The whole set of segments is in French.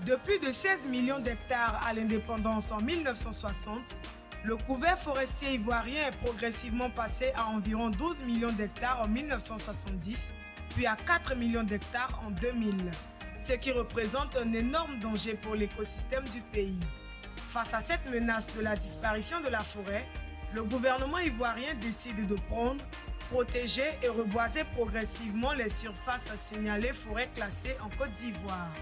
De plus de 16 millions d'hectares à l'indépendance en 1960, le couvert forestier ivoirien est progressivement passé à environ 12 millions d'hectares en 1970, puis à 4 millions d'hectares en 2000, ce qui représente un énorme danger pour l'écosystème du pays. Face à cette menace de la disparition de la forêt, le gouvernement ivoirien décide de prendre, protéger et reboiser progressivement les surfaces signalées forêts classées en Côte d'Ivoire.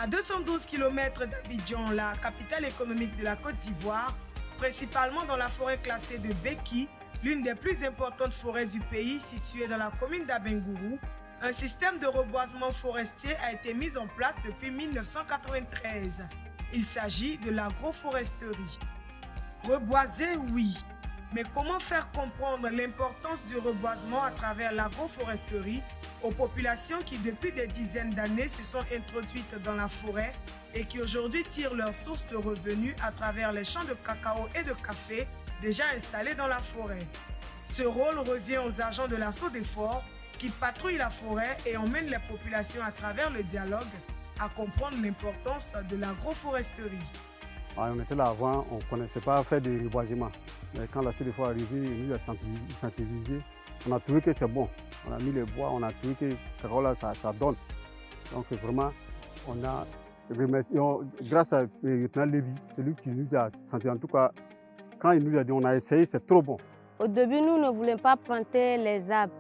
À 212 km d'Abidjan, la capitale économique de la Côte d'Ivoire, principalement dans la forêt classée de Beki, l'une des plus importantes forêts du pays située dans la commune d'Abengourou, un système de reboisement forestier a été mis en place depuis 1993. Il s'agit de l'agroforesterie. Reboiser, oui. Mais comment faire comprendre l'importance du reboisement à travers l'agroforesterie aux populations qui depuis des dizaines d'années se sont introduites dans la forêt et qui aujourd'hui tirent leur source de revenus à travers les champs de cacao et de café déjà installés dans la forêt. Ce rôle revient aux agents de la SODEFOR qui patrouillent la forêt et emmènent les populations à travers le dialogue à comprendre l'importance de l'agroforesterie. On était là avant, on ne connaissait pas faire du reboisement. Mais quand la SODEFOR est arrivée, il nous a sensibilisé. On a trouvé que c'est bon. On a mis les bois, on a trouvé que ça donne. Donc vraiment, on a remercié, grâce à lieutenant Lévy, c'est lui qui nous a senti. En tout cas, quand il nous a dit on a essayé, c'est trop bon. Au début, nous ne voulions pas planter les arbres.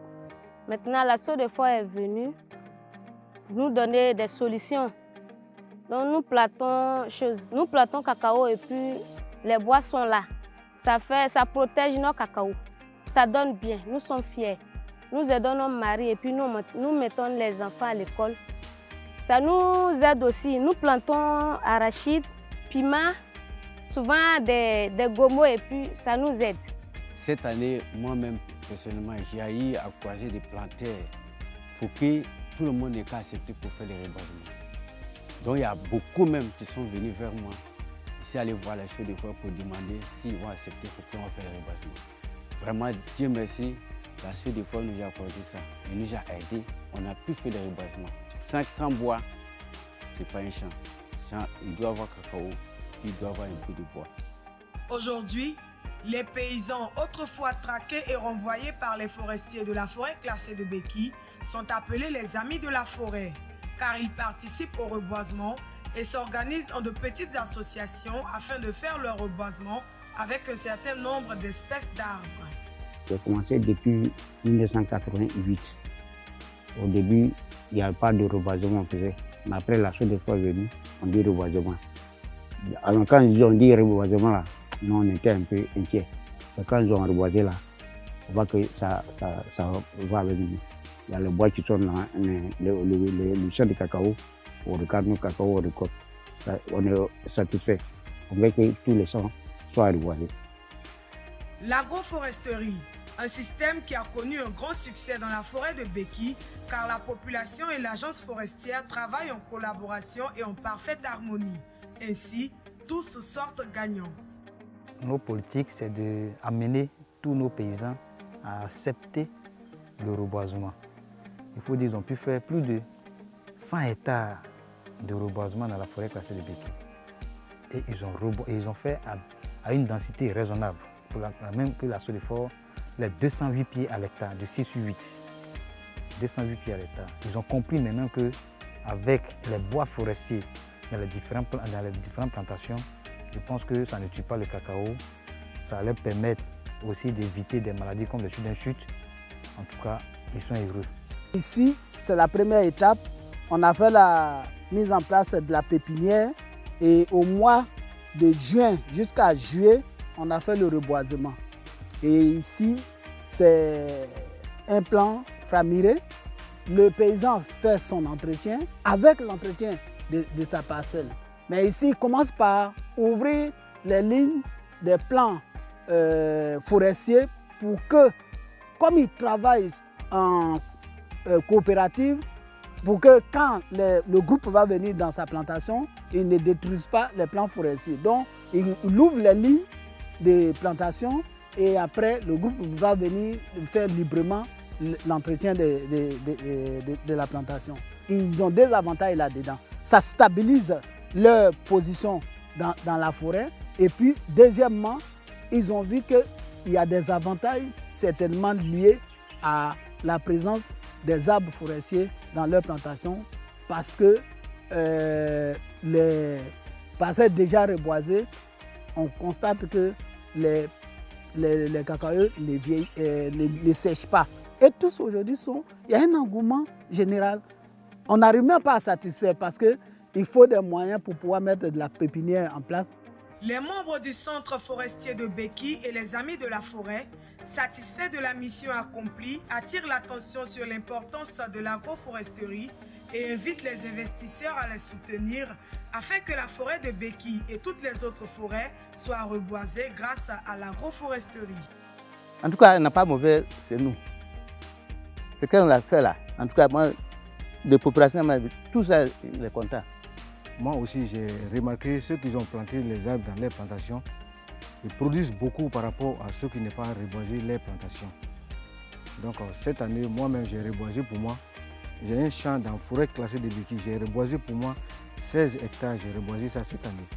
Maintenant, la SODEFOR est venue nous donner des solutions. Donc nous plantons cacao et puis les bois sont là. Ça protège nos cacao. Ça donne bien, nous sommes fiers. Nous aidons nos maris et puis nous mettons les enfants à l'école. Ça nous aide aussi. Nous plantons arachides, piments, souvent des gomos et puis ça nous aide. Cette année, moi-même, personnellement, j'ai eu à encourager des planteurs. Il faut que tout le monde ait accepté pour faire les reboisements. Donc il y a beaucoup même qui sont venus vers moi. Ici, aller voir la SODEFOR pour demander s'ils vont accepter pour qu'on fasse les reboisements. Vraiment, Dieu merci, la SODEFOR nous a accordé ça. Elle nous a aidés, on a pu faire les reboisements. Sans bois, ce n'est pas un champ. Il doit avoir cacao, il doit avoir un peu de bois. Aujourd'hui, les paysans autrefois traqués et renvoyés par les forestiers de la forêt classée de Beki sont appelés les amis de la forêt, car ils participent au reboisement et s'organisent en de petites associations afin de faire leur reboisement avec un certain nombre d'espèces d'arbres. J'ai commencé depuis 1988. Au début, il n'y avait pas de reboisement, mais après la SODEFOR est venue, on dit reboisement. Alors quand ils ont dit reboisement, là, nous on était un peu inquiets. Quand ils ont reboisé là, on voit que ça va venir. Il y a les bois qui sont dans le champ de cacao, on regarde nos cacao, on récolte. On est satisfait. On veut que tous les champs soient reboisés. L'agroforesterie, un système qui a connu un grand succès dans la forêt de Beki, car la population et l'agence forestière travaillent en collaboration et en parfaite harmonie. Ainsi, tous sortent gagnants. Nos politiques, c'est d'amener tous nos paysans à accepter le reboisement. Il faut dire qu'ils ont pu faire plus de 100 hectares de reboisement dans la forêt classée de Beki. Et ils ont fait à une densité raisonnable, pour la même que la SODEFOR, les 208 pieds à l'hectare, de 6 sur 8. 208 pieds à l'hectare. Ils ont compris maintenant qu'avec les bois forestiers dans les différentes plantations, je pense que ça ne tue pas le cacao. Ça leur permet aussi d'éviter des maladies comme le chute d'un chute. En tout cas, ils sont heureux. Ici, c'est la première étape. On a fait la mise en place de la pépinière et au mois de juin jusqu'à juillet, on a fait le reboisement. Et ici, c'est un plan framiré. Le paysan fait son entretien avec l'entretien de sa parcelle. Mais ici, il commence par ouvrir les lignes des plans forestiers pour que, comme il travaille en coopérative, pour que quand le groupe va venir dans sa plantation, il ne détruise pas les plans forestiers. Donc, il ouvre les lignes de plantation et après, le groupe va venir faire librement l'entretien de la plantation. Ils ont des avantages là-dedans. ça stabilise leur position dans la forêt. Et puis, deuxièmement, ils ont vu qu'il y a des avantages certainement liés à la présence des arbres forestiers dans leur plantation parce que les parcelles déjà reboisées, on constate que les cacaoyers ne sèchent pas. Et tous aujourd'hui, il y a un engouement général. On n'arrive même pas à satisfaire parce qu'il faut des moyens pour pouvoir mettre de la pépinière en place. Les membres du centre forestier de Beki et les amis de la forêt, satisfaits de la mission accomplie, attirent l'attention sur l'importance de l'agroforesterie et invitent les investisseurs à les soutenir afin que la forêt de Beki et toutes les autres forêts soient reboisées grâce à l'agroforesterie. En tout cas, elle n'a pas mauvais, c'est nous. C'est qu'on l'a fait là. En tout cas, moi, les populations, tout ça, il est content. Moi aussi, j'ai remarqué ceux qui ont planté les arbres dans les plantations, ils produisent beaucoup par rapport à ceux qui n'ont pas reboisé les plantations. Donc cette année, moi-même, j'ai reboisé pour moi. J'ai un champ dans la forêt classée de Beki. J'ai reboisé pour moi 16 hectares, j'ai reboisé ça cette année.